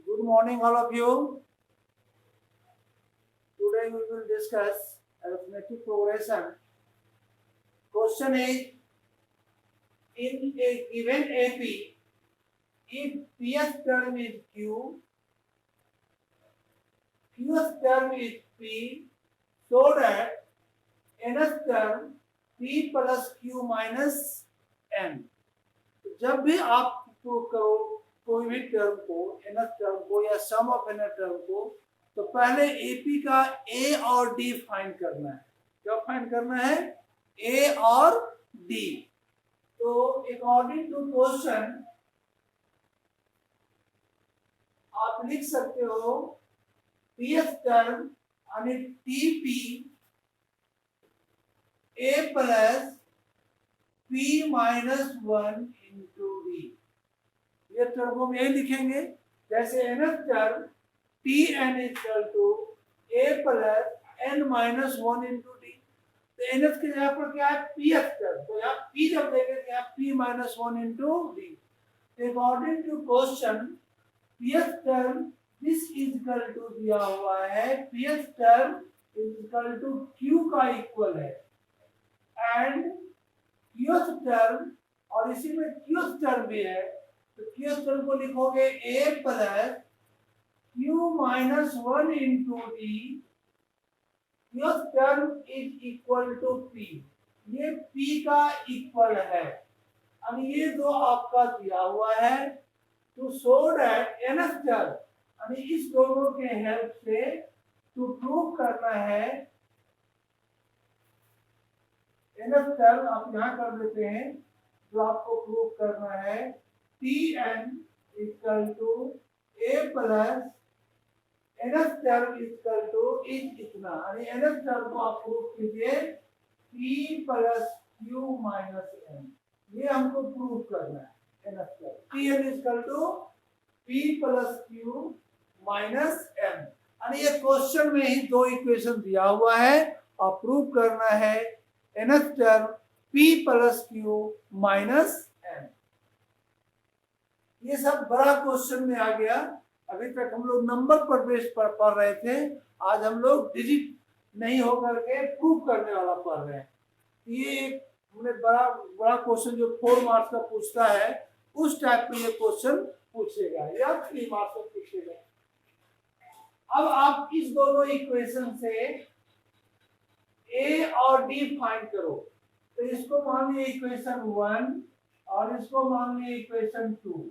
Good morning, all of you. Today we will discuss arithmetic progression. Question is, in a given AP, if Pth term is Q, Qth term is P, so that nth term P plus Q minus n. जब भी आप prove करो कोई भी term को, nth term को या सम of nth term को, तो पहले एपी का ए और डी फाइंड करना है। क्या फाइंड करना है? ए और डी। तो अकॉर्डिंग टू क्वेश्चन आप लिख सकते हो पीएफ टर्म यानी T P A plus P minus 1 into D. ये टर्म हम यही लिखेंगे, जैसे nth term T N equal to A plus N minus 1 into D. तो nth के जगह पर क्या है? Pth term. तो यहाँ पी जब देंगे तो यहाँ P minus 1 into D. According to question pth term this equal to दिया हुआ है, pth term equal to Q का इक्वल है, एंड क्यूथ टर्म, और इसी में क्यूथ टर्म भी है, तो क्यूथ टर्म को लिखोगे A plus Q minus 1 into D. Qth term is equal to P, ये पी का इक्वल है। अब ये दो आपका दिया हुआ है, to show that nth term, यानी इस दोनों के हेल्प से टू प्रूव करना है nth टर्म आप यहाँ कर देते हैं, जो आपको प्रूव करना है t N equal to A plus nth term equal to इतना, यानी nth टर्म को आप प्रूव कीजिए p plus q minus n। ये हमको प्रूव करना है nth term T N equal to p plus q minus n। यानी ये क्वेश्चन में ही दो इक्वेशन दिया हुआ है और प्रूव करना है nth term p plus q minus n। ये सब बड़ा क्वेश्चन में आ गया। अभी तक हम लोग नंबर पर बेस पर पढ़ रहे थे, आज हम लोग डिजिट नहीं होकर के प्रूव करने वाला पढ़ रहे हैं। ये एक हमने बड़ा क्वेश्चन जो 4 मार्क्स का पूछता है, उस टाइप में ये क्वेश्चन पूछेगा या 3 मार्क्स का पूछेगा। अब आप इस दोनों इक्वेशन से ए और डी फाइंड करो। तो इसको मान लिया इक्वेशन 1 और इसको मान लिया इक्वेशन 2।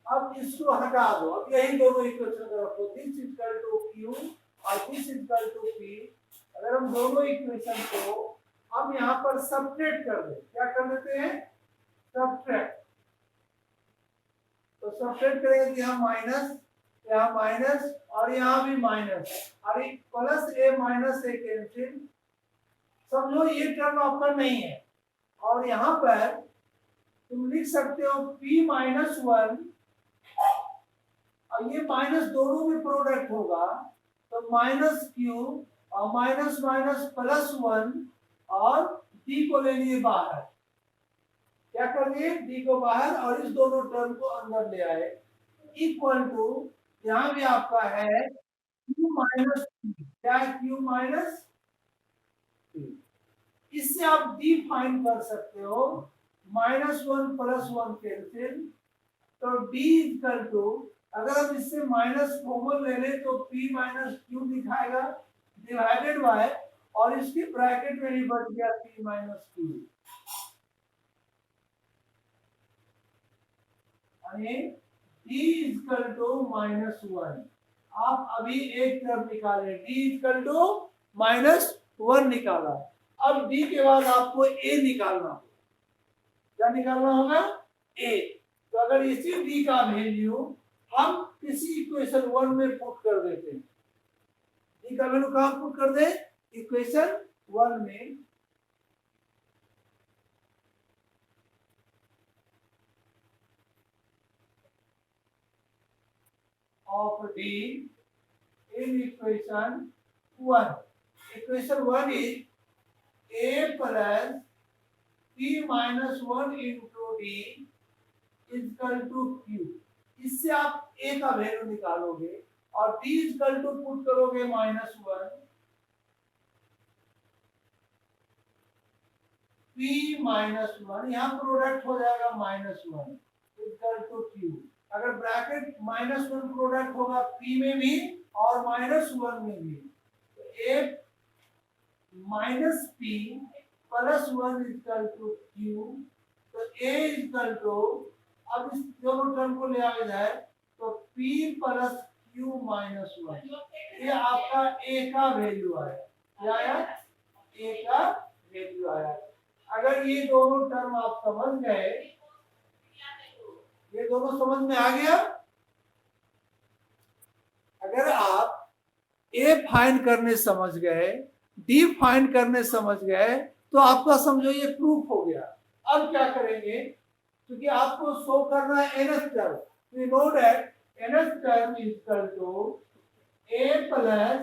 अब इसको हटा दो, अब यही दोनों इक्वेशन रखो, दिस इक्वल टू क्यू और दिस इक्वल टू पी। अगर हम दोनों इक्वेशन को हम यहाँ पर सबट्रैक्ट कर दे, क्या कर देते हैं? सबट्रैक्ट। तो सबट्रैक्ट करेंगे तो यहाँ माइनस, यहाँ माइनस और यहाँ भी माइनस, और प्लस ए माइनस ए कैंसिल। समझो ये टर्म आपका नहीं है, और यहाँ पर तुम लिख सकते हो p माइनस 1, और ये माइनस दोनों में प्रोडक्ट होगा, तो माइनस क्यू और माइनस माइनस प्लस 1, और d को ले लिए बाहर। क्या कर लिए? d को बाहर और इस दोनों टर्म को अंदर ले आए, इक्वल टू यहाँ भी आपका है q माइनस, क्या है? q minus. इससे आप d फाइंड कर सकते हो, माइनस 1 प्लस 1 कैंसिल, तो d इक्वल टू, अगर हम इससे माइनस कॉमन ले लें तो p माइनस क्यू दिखाएगा डिवाइडेड बाय, और इसकी ब्रैकेट में ही बच गया p माइनस क्यू। यानी d इक्वल टू माइनस 1। आप अभी एक टर्म निकाले, d इक्वल टू माइनस 1 निकाला। अब d के बाद आपको a निकालना होगा। क्या निकालना होगा? a। तो अगर इसी d का वैल्यू हम किसी इक्वेशन 1 में पुट कर देते हैं, d का वैल्यू कहाँ पुट कर दे? इक्वेशन 1 में। Of d in equation 1। Equation 1 is a plus p minus 1 into d equal to q। इससे आप a का वैल्यू निकालोगे और d इक्वल टू पुट करोगे -1, p -1, यहाँ प्रोडक्ट हो जाएगा -1 इक्वल टू q। अगर ब्रैकेट -1 प्रोडक्ट होगा p में भी और -1 में भी, तो a -p +1 equal to q, तो a इक्वल टू, अब इस दोनों टर्म को ले आया जाए तो p + q -1, ये आपका a का वैल्यू आया। क्या आया? a का वैल्यू आया। अगर ये दोनों टर्म आप समझ गए, ये दोनों समझ में आ गया। अगर आप a फाइंड करने समझ गए, d फाइंड करने समझ गए, तो आपका समझो ये प्रूफ हो गया। अब क्या करेंगे, क्योंकि आपको शो करना है nth term, we know that nth term is equal to a plus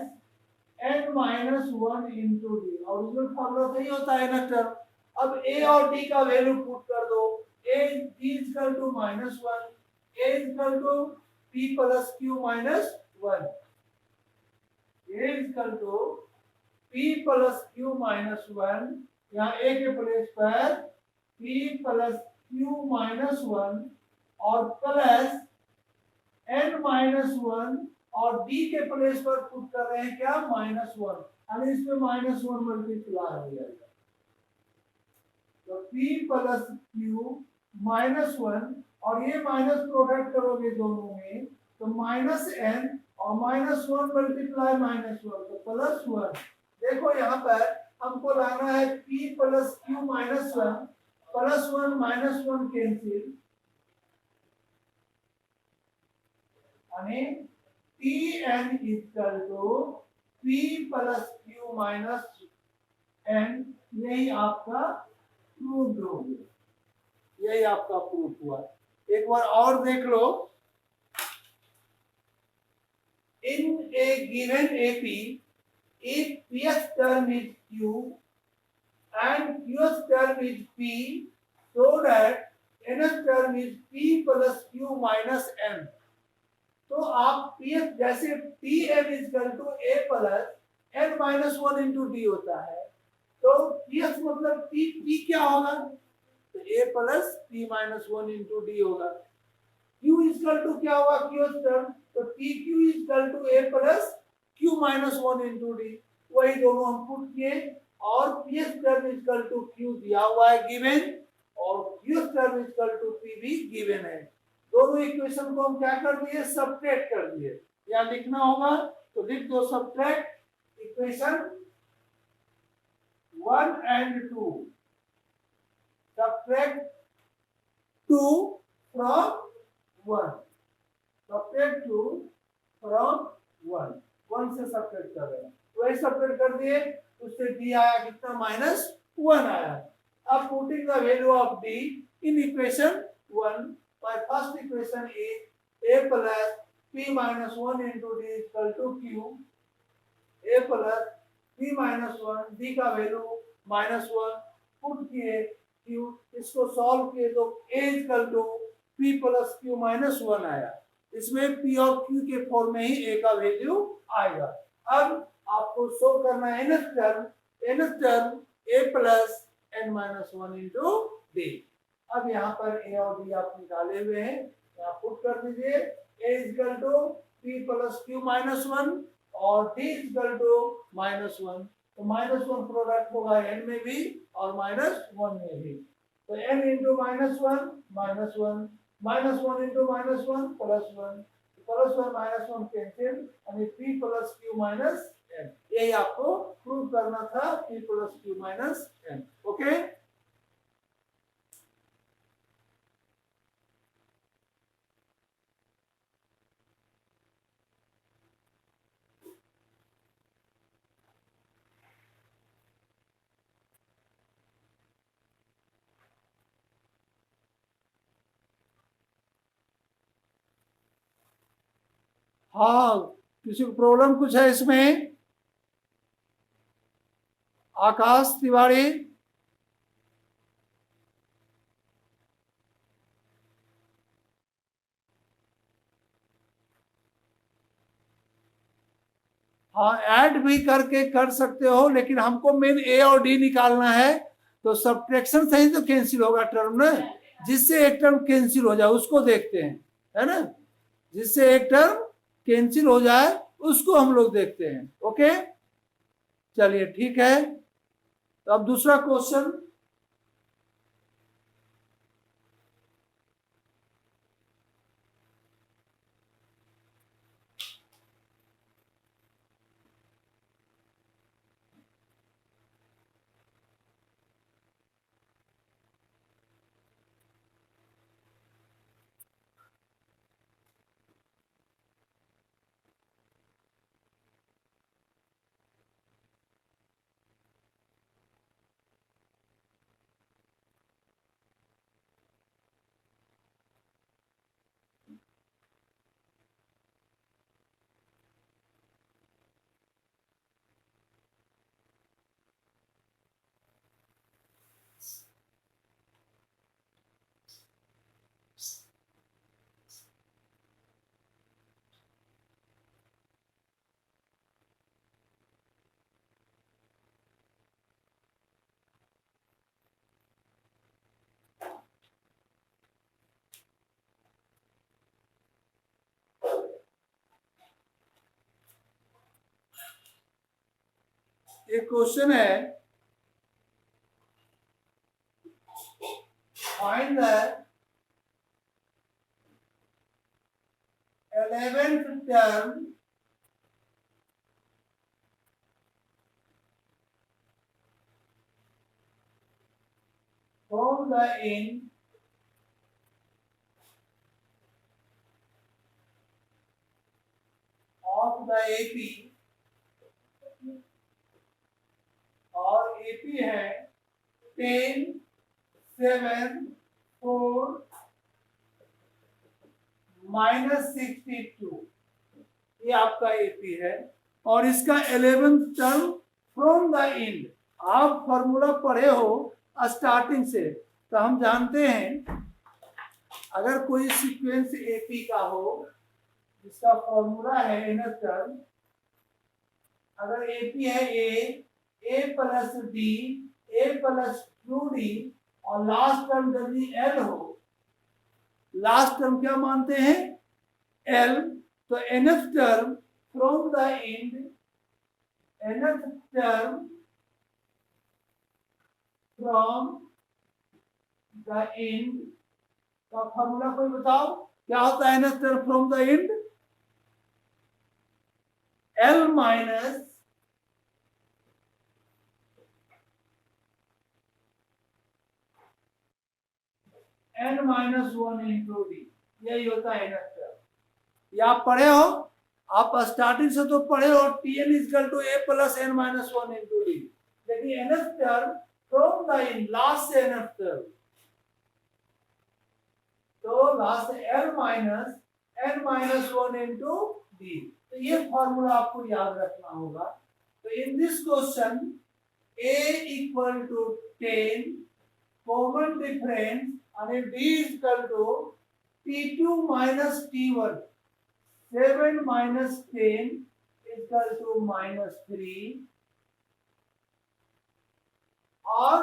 n minus 1 into d. Original formula सही होता है nth टर्म। अब a और d का वैल्यू पुट कर दो, a d equal to -1, a equal to p plus q minus 1, a equal to p plus q minus 1, यहाँ a के प्लेस पर p प्लस q माइनस 1 और प्लस n माइनस 1 और d के place पर put कर रहे हैं क्या? -1, यानी इसमें -1 मल्टीप्लाई हो जाएगा। तो p प्लस q -1 और ये माइनस प्रोडक्ट करोगे दोनों में, तो -n और -1 मल्टीप्लाई -1, तो +1। देखो यहाँ पर हमको लाना है p प्लस q -1, +1 -1 कैंसिल, यानी tn equal to p plus q minus n। यही आपका प्रूफ हो गया, यही आपका प्रूफ हुआ। एक बार और देख लो, इन ए given AP, if pth term is q and qth term is p, so that nth term is p plus q minus n। तो आप pth जैसे tm equal to a plus n minus 1 into d होता है, तो pth मतलब p क्या होगा? तो a plus p minus 1 into d होगा। q इक्वल टू क्या होगा? qth टर्म, तो pq equal to a plus q minus 1 into d. वही दोनों हम पुट किए और pth term equal to q दिया हुआ है गिवन, और qth term equal to p भी गिवन है। दोनों इक्वेशन को हम क्या कर दिए? सबट्रैक्ट कर दिए। या लिखना होगा तो लिख दो, subtract equation 1 and 2, subtract 2 from 1, subtract 2 from 1, 1 से सबट्रैक्ट कर रहे हैं, वही सबट्रैक्ट कर दिए, उससे d आया कितना? -1 आया। अब putting the value of d in equation 1, by first equation is a plus p minus 1 into d equal to q, a plus p minus 1, d का वैल्यू -1 पुट किए, q, इसको सॉल्व किए तो a equal to p plus q minus 1 आया। इसमें p और q के form में ही a का वैल्यू आएगा। अब आपको शो करना है nth term a plus n minus 1 into d। अब यहाँ पर a और d आप निकाले हुए हैं, यहाँ पुट कर दीजिए, a equal to p plus q minus 1 और d इक्वल टू -1, तो -1 प्रोडक्ट होगा n में भी और -1 में भी, तो n इंटू -1 -1, -1 इंटू -1 +1, +1 -1 कैंसिल, यानी p plus q minus n। यही आपको प्रूव करना था, p plus q minus n। Okay, हाँ, किसी को प्रॉब्लम कुछ है इसमें? आकाश तिवारी, हाँ ऐड भी करके कर सकते हो, लेकिन हमको मेन ए और डी निकालना है, तो सब्ट्रैक्शन से ही तो कैंसिल होगा टर्म ना, जिससे एक टर्म कैंसिल हो जाए उसको देखते हैं, है ना, जिससे एक टर्म कैंसिल हो जाए उसको हम लोग देखते हैं। ओके चलिए ठीक है, तो अब दूसरा क्वेश्चन। एक क्वेश्चन है, find the 11th term from the end of the AP, और AP है 10, 7, 4, -62, ये आपका AP है, और इसका 11th term from the and. आप फॉर्मूला पढ़े हो स्टार्टिंग से, तो हम जानते हैं अगर कोई सीक्वेंस AP का हो जिसका फॉर्मूला है nth टर्म, अगर AP है A plus D, A plus 2D, और लास्ट टर्म यदि L हो, लास्ट टर्म क्या मानते हैं L, तो nth term from the and, nth term from the and का फॉर्मूला कोई बताओ क्या होता है nth term from the and? L minus n-1 into D, यही होता है nth टर्म। ये आप पढ़े हो, आप स्टार्टिंग से तो पढ़े हो Tn equal to A plus n-1 into d, लेकिन nth term from the end, last से nth टर्म, तो last L minus n-1 into D, तो ये फॉर्मूला आपको याद रखना होगा। तो in this question A equal to 10, common difference आणि D equal to T2 minus T1, 7 minus 10 equal to -3, और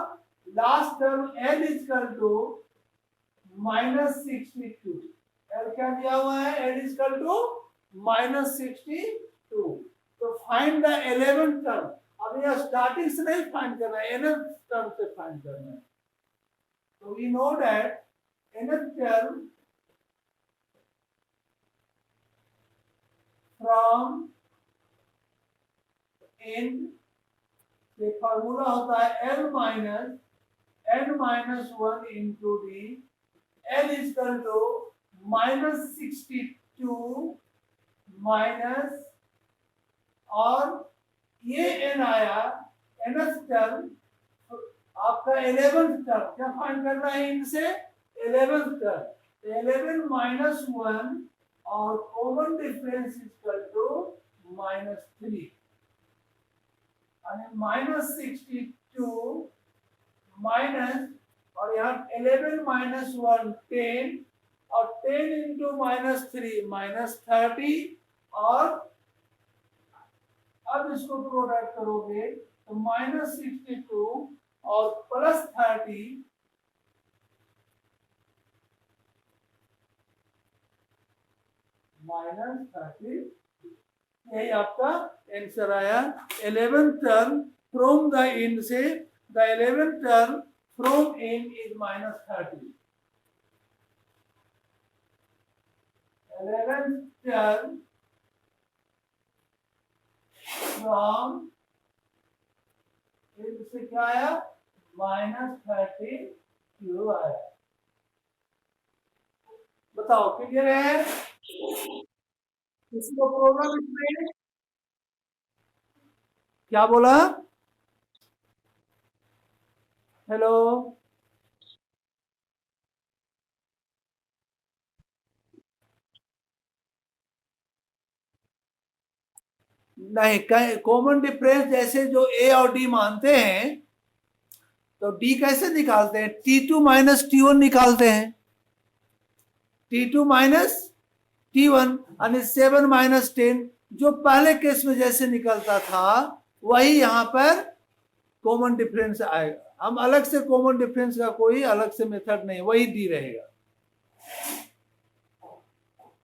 last term L equal to -62। L क्या दिया हुआ है? L equal to -62। तो फाइंड द 11th टर्म। अब यह स्टार्टिंग से नहीं फाइंड करना है, nth टर्म से फाइंड करना है। So we know that nth term from end, ये फॉर्मूला होता है L minus n-1 into d, L equal to -62 minus, और ये n आया nth टर्म, आपका 11th टर्म क्या फाइंड करना है इनसे? 11th टर्म, 11 माइनस 1 और कॉमन डिफरेंस इक्वल टू -3, और -62 माइनस, और यहाँ 11 माइनस 1 10, और 10 इंटू -3 -30, और अब इसको प्रोडक्ट करोगे तो -62 और +30 -30, यही आपका आंसर आया। 11th term from the in से, the 11th term from in is -30। 11th term from in से क्या आया? -32 आया। बताओ क्लियर है? इसको प्रॉब्लम इसमें क्या बोला? हेलो, नहीं, कॉमन डिफरेंस जैसे जो ए और डी मानते हैं तो डी कैसे निकालते हैं? T2 माइनस T1 निकालते हैं। T2 माइनस T1 यानी 7 माइनस 10, जो पहले केस में जैसे निकलता था वही यहाँ पर कॉमन डिफरेंस आएगा। हम अलग से कॉमन डिफरेंस का कोई अलग से मेथड नहीं, वही डी रहेगा।